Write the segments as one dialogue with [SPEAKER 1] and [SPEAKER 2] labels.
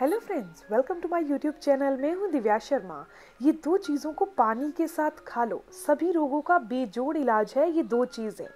[SPEAKER 1] Hello friends, welcome to my YouTube channel. मैं हूं दिव्या शर्मा। ये दो चीज़ों को पानी के साथ खा लो, सभी रोगों का बेजोड़ इलाज है ये दो चीज़ें।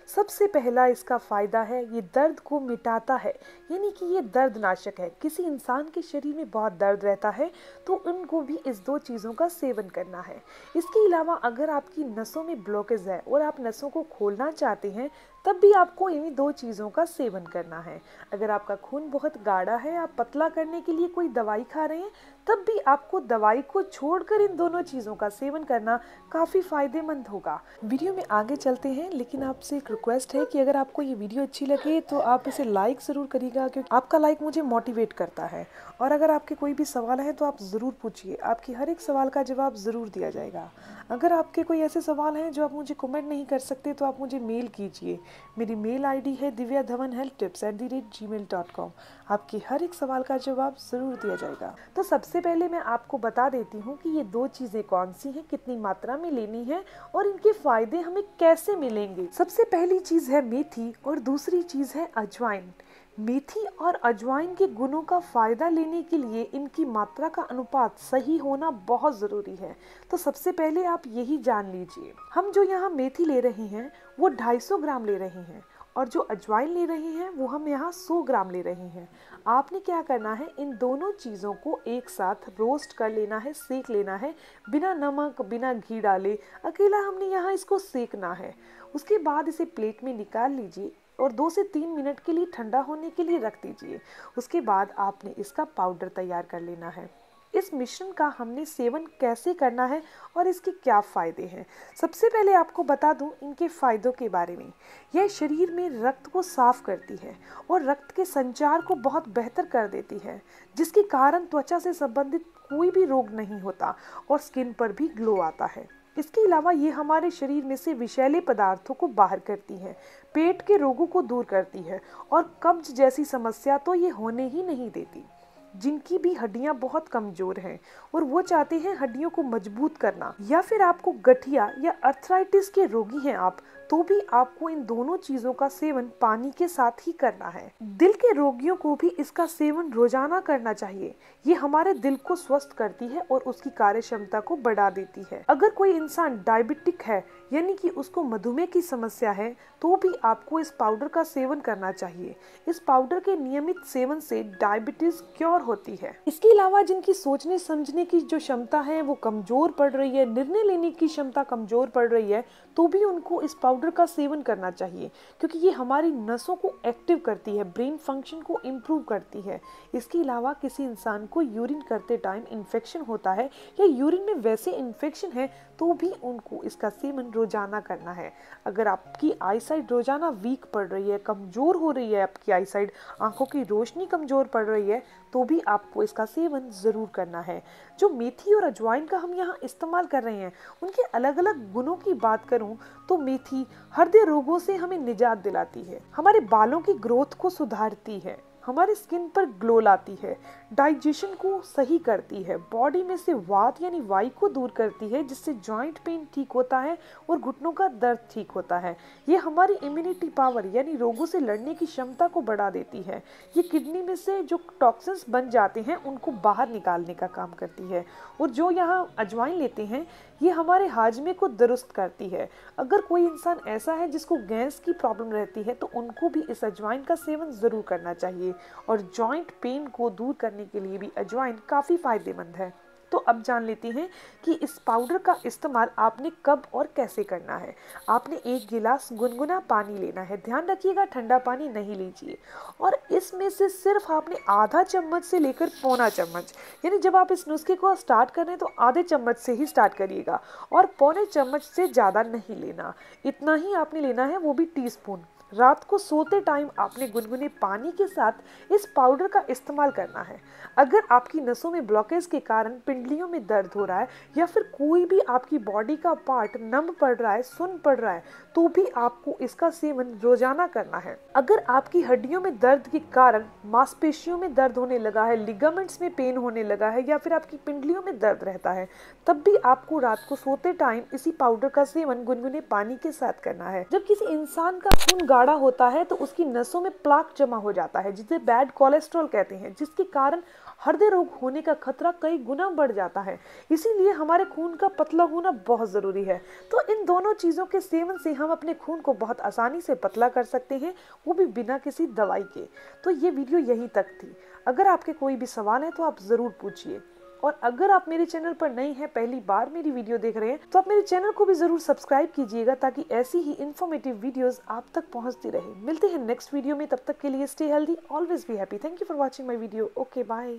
[SPEAKER 1] सबसे पहला इसका फ़ायदा है, ये दर्द को मिटाता है, यानी कि ये दर्दनाशक है। किसी इंसान के शरीर में बहुत दर्द रहता है तो उनको भी इस दो चीज़ों का सेवन करना है। इसके अलावा अगर आपकी नसों में ब्लॉकेज है और आप नसों को खोलना चाहते हैं तब भी आपको इन्हीं दो चीज़ों का सेवन करना है। अगर आपका खून बहुत गाढ़ा है, आप पतला करने के लिए कोई दवाई खा रहे हैं, तब भी आपको दवाई को छोड़कर इन दोनों चीज़ों का सेवन करना काफ़ी फ़ायदेमंद होगा। वीडियो में आगे चलते हैं, लेकिन आपसे एक रिक्वेस्ट है कि अगर आपको ये वीडियो अच्छी लगे तो आप इसे लाइक ज़रूर करिएगा, क्योंकि आपका लाइक मुझे मोटिवेट करता है। और अगर आपके कोई भी सवाल है तो आप ज़रूर पूछिए, आपकी हर एक सवाल का जवाब ज़रूर दिया जाएगा। अगर आपके कोई ऐसे सवाल हैं जो आप मुझे कमेंट नहीं कर सकते तो आप मुझे मेल कीजिए। मेरी मेल आईडी है divyadhawanhealthtips@gmail.com। आपके हर एक सवाल का जवाब ज़रूर दिया जाएगा। तो सबसे पहले मैं आपको बता देती हूँ कि ये दो चीज़ें कौन सी हैं, कितनी मात्रा में लेनी है और इनके फ़ायदे हमें कैसे मिलेंगे। सबसे पहली चीज़ है मेथी और दूसरी चीज़ है अजवाइन। मेथी और अजवाइन के गुणों का फायदा लेने के लिए इनकी मात्रा का अनुपात सही होना बहुत ज़रूरी है। तो सबसे पहले आप यही जान लीजिए, हम जो यहाँ मेथी ले रहे हैं वो 250 ग्राम ले रहे हैं और जो अजवाइन ले रहे हैं वो हम यहाँ 100 ग्राम ले रहे हैं। आपने क्या करना है, इन दोनों चीज़ों को एक साथ रोस्ट कर लेना है, सेक लेना है, बिना नमक बिना घी डाले। अकेला हमने यहाँ इसको सेकना है। उसके बाद इसे प्लेट में निकाल लीजिए और 2 से 3 मिनट के लिए ठंडा होने के लिए रख दीजिए। उसके बाद आपने इसका पाउडर तैयार कर लेना है। इस मिश्रण का हमने सेवन कैसे करना है और इसके क्या फ़ायदे हैं। सबसे पहले आपको बता दूं इनके फ़ायदों के बारे में। यह शरीर में रक्त को साफ करती है और रक्त के संचार को बहुत बेहतर कर देती है, जिसके कारण त्वचा से संबंधित कोई भी रोग नहीं होता और स्किन पर भी ग्लो आता है। इसके अलावा ये हमारे शरीर में से विषैले पदार्थों को बाहर करती है, पेट के रोगों को दूर करती है और कब्ज जैसी समस्या तो ये होने ही नहीं देती। जिनकी भी हड्डियां बहुत कमजोर हैं और वो चाहते हैं हड्डियों को मजबूत करना, या फिर आपको गठिया या अर्थराइटिस के रोगी हैं आप, तो भी आपको इन दोनों चीजों का सेवन पानी के साथ ही करना है। दिल के रोगियों को भी इसका सेवन रोजाना करना चाहिए। ये हमारे दिल को स्वस्थ करती है और उसकी कार्य क्षमता को बढ़ा देती है। अगर कोई इंसान डायबिटिक है, यानी कि उसको मधुमेह की समस्या है, तो भी आपको इस पाउडर का सेवन करना चाहिए। इस पाउडर के नियमित सेवन से डायबिटीज क्योर होती है। इसके अलावा जिनकी सोचने समझने की जो क्षमता है वो कमजोर पड़ रही है, निर्णय लेने की क्षमता कमजोर पड़ रही है, तो भी उनको इस पाउडर का सेवन करना चाहिए, क्योंकि ये हमारी नसों को एक्टिव करती है, ब्रेन फंक्शन को इम्प्रूव करती है। इसके अलावा किसी इंसान को यूरिन करते टाइम इन्फेक्शन होता है या यूरिन में वैसे इन्फेक्शन है, तो भी उनको इसका सेवन रोजाना करना है। अगर आपकी आईसाइट रोजाना वीक पड़ रही है, कमजोर हो रही है आपकी आईसाइट, आंखों की रोशनी कमजोर पड़ रही है, तो भी आपको इसका सेवन ज़रूर करना है। जो मेथी और अजवाइन का हम यहाँ इस्तेमाल कर रहे हैं, उनके अलग अलग गुणों की बात करूँ तो मेथी हृदय रोगों से हमें निजात दिलाती है, हमारे बालों की ग्रोथ को सुधारती है, हमारे स्किन पर ग्लो लाती है, डाइजेशन को सही करती है, बॉडी में से वात यानी वायु को दूर करती है, जिससे जॉइंट पेन ठीक होता है और घुटनों का दर्द ठीक होता है। ये हमारी इम्यूनिटी पावर यानी रोगों से लड़ने की क्षमता को बढ़ा देती है। ये किडनी में से जो टॉक्सिन्स बन जाते हैं उनको बाहर निकालने का काम करती है। और जो यहाँ अजवाइन लेते हैं, ये हमारे हाजमे को दुरुस्त करती है। अगर कोई इंसान ऐसा है जिसको गैस की प्रॉब्लम रहती है तो उनको भी इस अजवाइन का सेवन ज़रूर करना चाहिए। और जॉइंट पेन को दूर करने के लिए भी अजवाइन काफ़ी फ़ायदेमंद है। तो अब जान लेते हैं कि इस पाउडर का इस्तेमाल आपने कब और कैसे करना है। आपने 1 गिलास गुनगुना पानी लेना है, ध्यान रखिएगा ठंडा पानी नहीं लीजिए, और इसमें से सिर्फ आपने आधा चम्मच से लेकर पौना चम्मच, यानी जब आप इस नुस्खे को स्टार्ट कर रहे हैं तो आधे चम्मच से ही स्टार्ट करिएगा और पौने चम्मच से ज़्यादा नहीं लेना। इतना ही आपने लेना है, वो भी टीस्पून। रात को सोते टाइम आपने गुनगुने पानी के साथ इस पाउडर का इस्तेमाल करना है। अगर आपकी नसों में ब्लॉकेज के कारण पिंडलियों में दर्द हो रहा है या फिर कोई भी आपकी बॉडी का पार्ट नम पड़ रहा है, सुन्न पड़ रहा है, तो भी आपको इसका सेवन रोजाना करना है। अगर आपकी हड्डियों में दर्द के कारण मांसपेशियों में दर्द होने लगा है, लिगामेंट्स में पेन होने लगा है या फिर आपकी पिंडलियों में दर्द रहता है, तब भी आपको रात को सोते टाइम इसी पाउडर का सेवन गुनगुने पानी के साथ करना है। जब किसी इंसान का खून गाढ़ा होता है तो उसकी नसों में प्लाक जमा हो जाता है, जिसे बैड कोलेस्ट्रॉल कहते हैं, जिसके कारण हृदय रोग होने का खतरा कई गुना बढ़ जाता है। इसीलिए हमारे खून का पतला होना बहुत जरूरी है। तो इन दोनों चीजों के सेवन से हम अपने खून को बहुत आसानी से पतला कर सकते हैं, वो भी बिना किसी दवाई के। तो ये वीडियो यहीं तक थी। अगर आपके कोई भी सवाल है तो आप जरूर पूछिए। और अगर आप मेरे चैनल पर नए हैं, पहली बार मेरी वीडियो देख रहे हैं, तो आप मेरे चैनल को भी जरूर सब्सक्राइब कीजिएगा ताकि ऐसी ही इन्फॉर्मेटिव वीडियोस आप तक पहुंचती रहे। मिलते हैं नेक्स्ट वीडियो में, तब तक के लिए stay healthy, always be happy. Thank you for watching my video. Okay, bye.